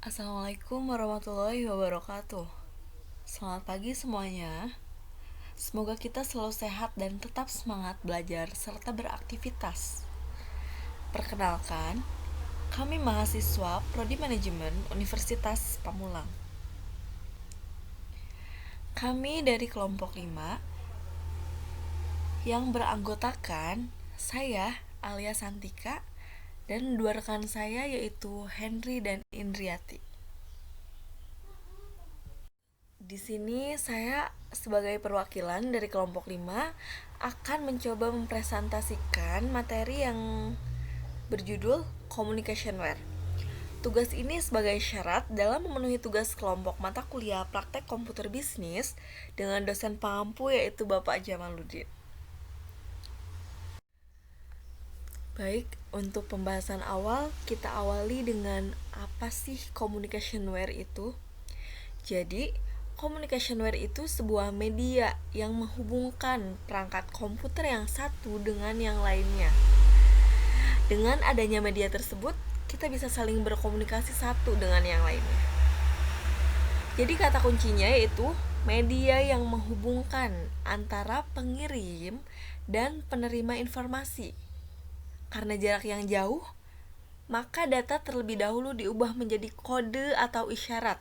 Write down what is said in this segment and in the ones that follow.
Assalamualaikum warahmatullahi wabarakatuh. Selamat pagi semuanya. Semoga kita selalu sehat dan tetap semangat belajar serta beraktivitas. Perkenalkan, kami mahasiswa Prodi Manajemen Universitas Pamulang. Kami dari kelompok 5 yang beranggotakan saya Alia Santika dan dua rekan saya yaitu Henry dan Indriati. Di sini saya sebagai perwakilan dari kelompok 5 akan mencoba mempresentasikan materi yang berjudul Communicationware. Tugas ini sebagai syarat dalam memenuhi tugas kelompok mata kuliah praktek komputer bisnis dengan dosen pengampu yaitu Bapak Jamaluddin. Baik, untuk pembahasan awal kita awali dengan apa sih communicationware itu? Jadi, communicationware itu sebuah media yang menghubungkan perangkat komputer yang satu dengan yang lainnya. Dengan adanya media tersebut, kita bisa saling berkomunikasi satu dengan yang lainnya. Jadi kata kuncinya yaitu media yang menghubungkan antara pengirim dan penerima informasi. Karena jarak yang jauh, maka data terlebih dahulu diubah menjadi kode atau isyarat.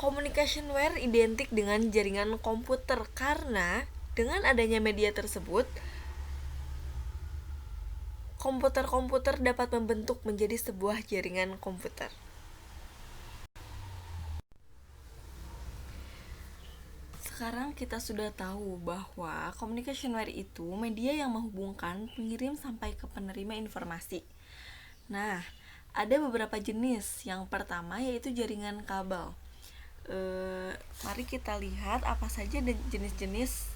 Communicationware identik dengan jaringan komputer karena dengan adanya media tersebut, komputer-komputer dapat membentuk menjadi sebuah jaringan komputer. Sekarang kita sudah tahu bahwa communicationware itu media yang menghubungkan pengirim sampai ke penerima informasi. Nah, ada beberapa jenis. Yang pertama yaitu jaringan kabel. Mari kita lihat apa saja jenis-jenis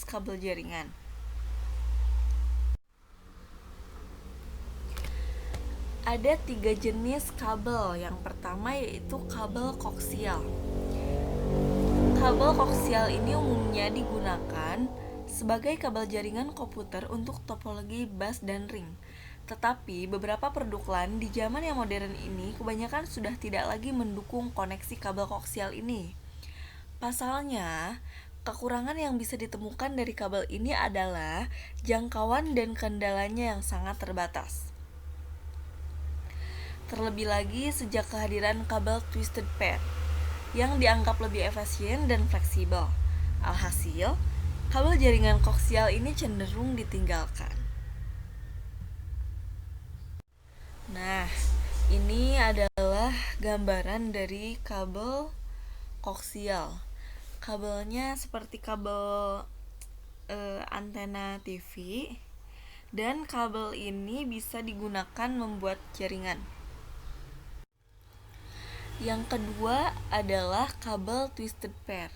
kabel jaringan. Ada 3 jenis kabel. Yang pertama yaitu kabel koaksial. Kabel koaksial ini umumnya digunakan sebagai kabel jaringan komputer untuk topologi bus dan ring. Tetapi beberapa produk LAN di zaman yang modern ini kebanyakan sudah tidak lagi mendukung koneksi kabel koaksial ini. Pasalnya, kekurangan yang bisa ditemukan dari kabel ini adalah jangkauan dan kendalanya yang sangat terbatas. Terlebih lagi sejak kehadiran kabel twisted pair yang dianggap lebih efisien dan fleksibel. Alhasil, kabel jaringan koaksial ini cenderung ditinggalkan. Nah, ini adalah gambaran dari kabel koaksial. Kabelnya seperti kabel antena TV, dan kabel ini bisa digunakan membuat jaringan. Yang kedua adalah kabel twisted pair.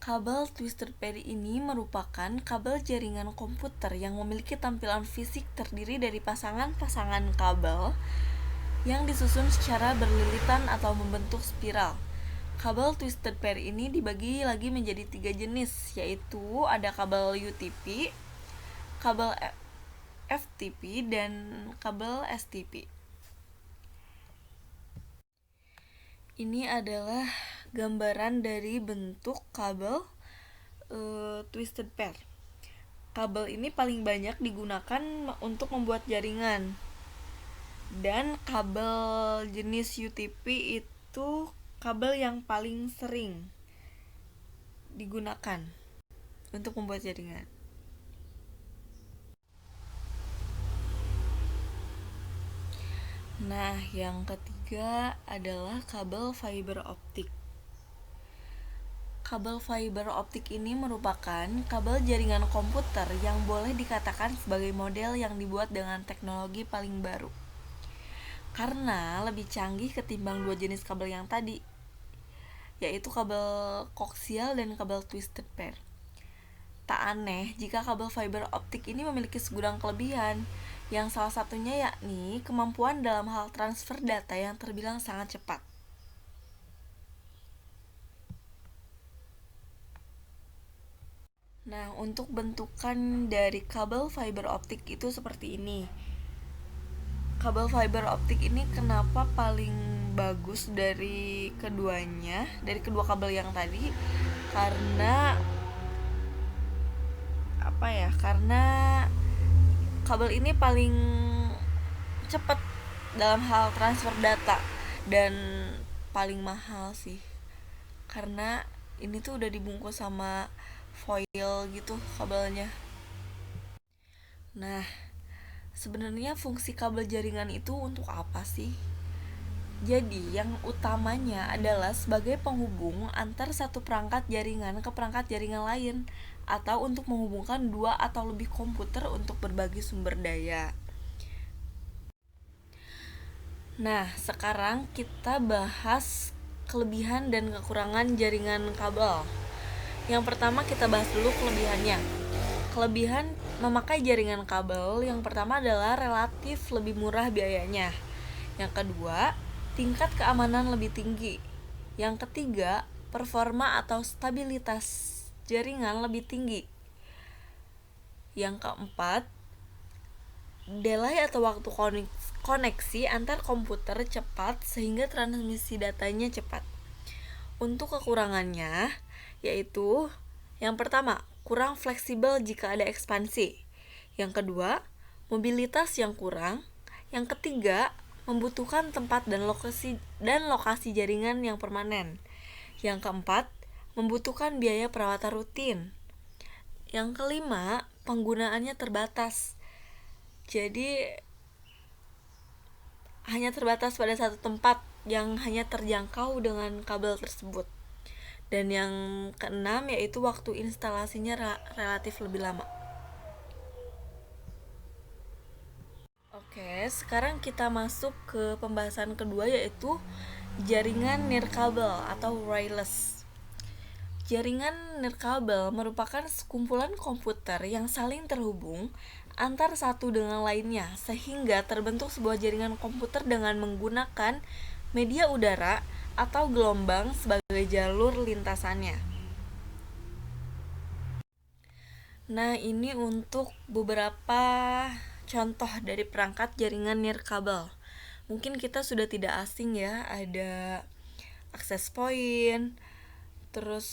Kabel twisted pair ini merupakan kabel jaringan komputer yang memiliki tampilan fisik terdiri dari pasangan-pasangan kabel yang disusun secara berlilitan atau membentuk spiral. Kabel twisted pair ini dibagi lagi menjadi 3 jenis, yaitu ada kabel UTP, kabel FTP, dan kabel STP. Ini adalah gambaran dari bentuk kabel twisted pair. Kabel ini paling banyak digunakan untuk membuat jaringan. Dan kabel jenis UTP itu kabel yang paling sering digunakan untuk membuat jaringan. Nah, yang ketiga adalah kabel fiber optik. Kabel fiber optik ini merupakan kabel jaringan komputer yang boleh dikatakan sebagai model yang dibuat dengan teknologi paling baru. Karena lebih canggih ketimbang 2 jenis kabel yang tadi, yaitu kabel koaksial dan kabel twisted pair. Tak aneh jika kabel fiber optik ini memiliki segudang kelebihan, yang salah satunya yakni kemampuan dalam hal transfer data yang terbilang sangat cepat. Nah, untuk bentukan dari kabel fiber optik itu seperti ini. Kabel fiber optik ini kenapa paling bagus dari keduanya, dari kedua kabel yang tadi? Karena apa ya? Karena kabel ini paling cepat dalam hal transfer data dan paling mahal sih. Karena ini tuh udah dibungkus sama foil gitu kabelnya. Nah, sebenarnya fungsi kabel jaringan itu untuk apa sih? Jadi, yang utamanya adalah sebagai penghubung antar satu perangkat jaringan ke perangkat jaringan lain, atau untuk menghubungkan dua atau lebih komputer untuk berbagi sumber daya. Nah, sekarang kita bahas kelebihan dan kekurangan jaringan kabel. Yang pertama kita bahas dulu kelebihannya. Kelebihan memakai jaringan kabel yang pertama adalah relatif lebih murah biayanya. Yang kedua, tingkat keamanan lebih tinggi. Yang ketiga, performa atau stabilitas jaringan lebih tinggi. Yang keempat, delay atau waktu koneksi antar komputer cepat sehingga transmisi datanya cepat. Untuk kekurangannya, yaitu yang pertama, kurang fleksibel jika ada ekspansi. Yang kedua, mobilitas yang kurang. Yang ketiga, membutuhkan tempat dan lokasi jaringan yang permanen. Yang keempat, membutuhkan biaya perawatan rutin. Yang kelima, penggunaannya terbatas. Jadi hanya terbatas pada satu tempat yang hanya terjangkau dengan kabel tersebut. Dan yang keenam yaitu waktu instalasinya relatif lebih lama. Oke, sekarang kita masuk ke pembahasan kedua yaitu jaringan nirkabel atau wireless. Jaringan nirkabel merupakan sekumpulan komputer yang saling terhubung antar satu dengan lainnya sehingga terbentuk sebuah jaringan komputer dengan menggunakan media udara atau gelombang sebagai jalur lintasannya. Nah, ini untuk beberapa contoh dari perangkat jaringan nirkabel. Mungkin kita sudah tidak asing ya, ada access point, terus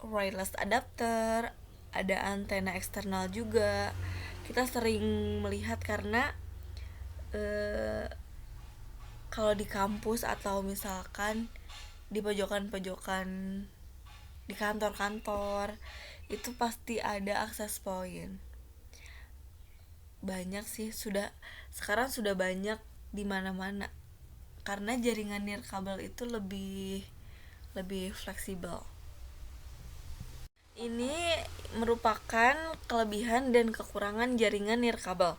wireless adapter, ada antena eksternal juga. Kita sering melihat karena kalau di kampus atau misalkan di pojokan-pojokan di kantor-kantor itu pasti ada access point. Banyak sih, sekarang sudah banyak di mana-mana karena jaringan nirkabel itu lebih fleksibel. Ini merupakan kelebihan dan kekurangan jaringan nirkabel.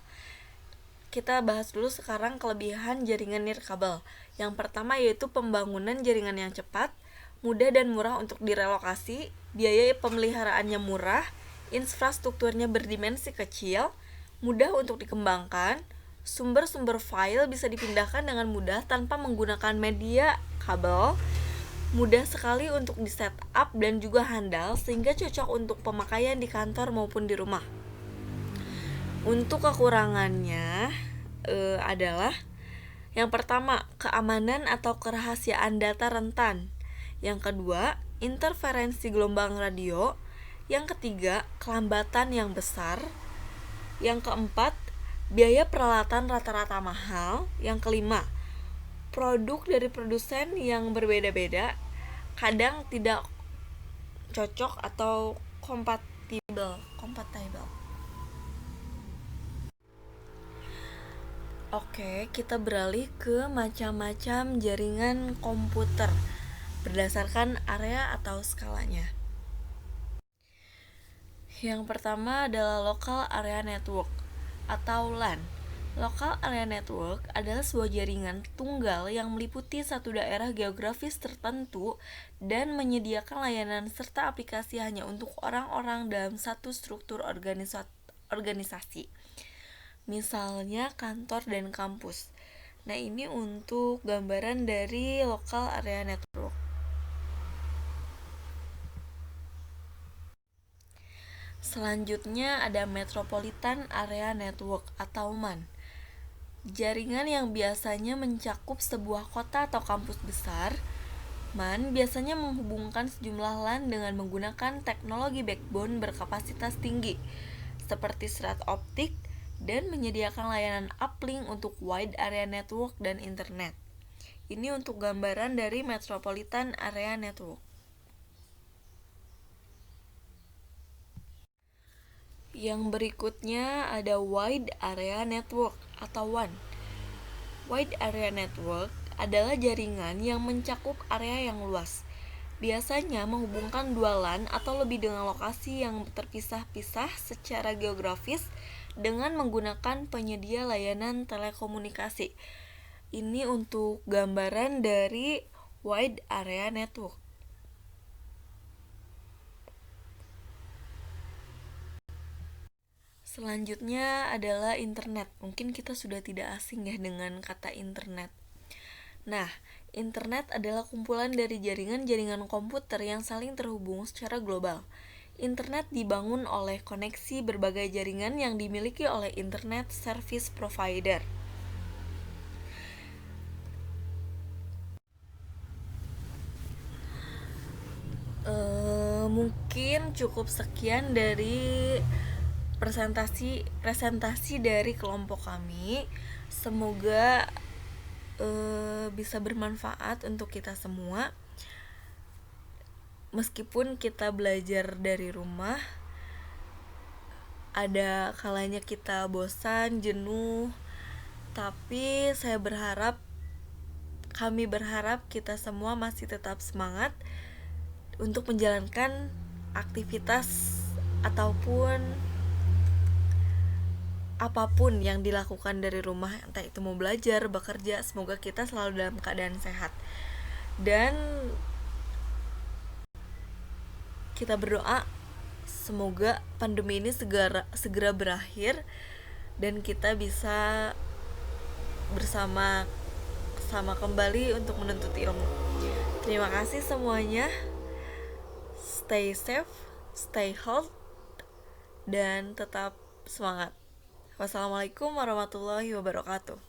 Kita bahas dulu sekarang kelebihan jaringan nirkabel. Yang pertama yaitu pembangunan jaringan yang cepat, mudah dan murah untuk direlokasi, biaya pemeliharaannya murah, infrastrukturnya berdimensi kecil, mudah untuk dikembangkan, sumber-sumber file bisa dipindahkan dengan mudah tanpa menggunakan media kabel, mudah sekali untuk di setup dan juga handal sehingga cocok untuk pemakaian di kantor maupun di rumah. Untuk kekurangannya adalah yang pertama, keamanan atau kerahasiaan data rentan. Yang kedua, interferensi gelombang radio. Yang ketiga, kelambatan yang besar. Yang keempat, biaya peralatan rata-rata mahal. Yang kelima, produk dari produsen yang berbeda-beda kadang tidak cocok atau kompatibel. Oke, kita beralih ke macam-macam jaringan komputer berdasarkan area atau skalanya. Yang pertama adalah Local Area Network atau LAN. Local Area Network adalah sebuah jaringan tunggal yang meliputi satu daerah geografis tertentu dan menyediakan layanan serta aplikasi hanya untuk orang-orang dalam satu struktur organisasi. Misalnya kantor dan kampus. Nah, ini untuk gambaran dari Local Area Network. Selanjutnya ada Metropolitan Area Network atau MAN. Jaringan yang biasanya mencakup sebuah kota atau kampus besar. MAN biasanya menghubungkan sejumlah LAN dengan menggunakan teknologi backbone berkapasitas tinggi seperti serat optik dan menyediakan layanan uplink untuk wide area network dan internet. Ini untuk gambaran dari Metropolitan Area Network. Yang berikutnya ada Wide Area Network atau WAN. Wide Area Network adalah jaringan yang mencakup area yang luas. Biasanya menghubungkan dua LAN atau lebih dengan lokasi yang terpisah-pisah secara geografis dengan menggunakan penyedia layanan telekomunikasi. Ini untuk gambaran dari Wide Area Network. Selanjutnya adalah internet. Mungkin kita sudah tidak asing ya dengan kata internet. Nah, internet adalah kumpulan dari jaringan-jaringan komputer yang saling terhubung secara global. Internet dibangun oleh koneksi berbagai jaringan yang dimiliki oleh internet service provider. Mungkin cukup sekian dari presentasi dari kelompok kami. Semoga bisa bermanfaat untuk kita semua. Meskipun kita belajar dari rumah, ada kalanya kita bosan, jenuh, tapi kami berharap kita semua masih tetap semangat untuk menjalankan aktivitas ataupun apapun yang dilakukan dari rumah, entah itu mau belajar, bekerja. Semoga kita selalu dalam keadaan sehat. Dan kita berdoa semoga pandemi ini segera berakhir dan kita bisa bersama kembali untuk menuntut ilmu. Terima kasih semuanya. Stay safe, stay healthy, dan tetap semangat. Wassalamualaikum warahmatullahi wabarakatuh.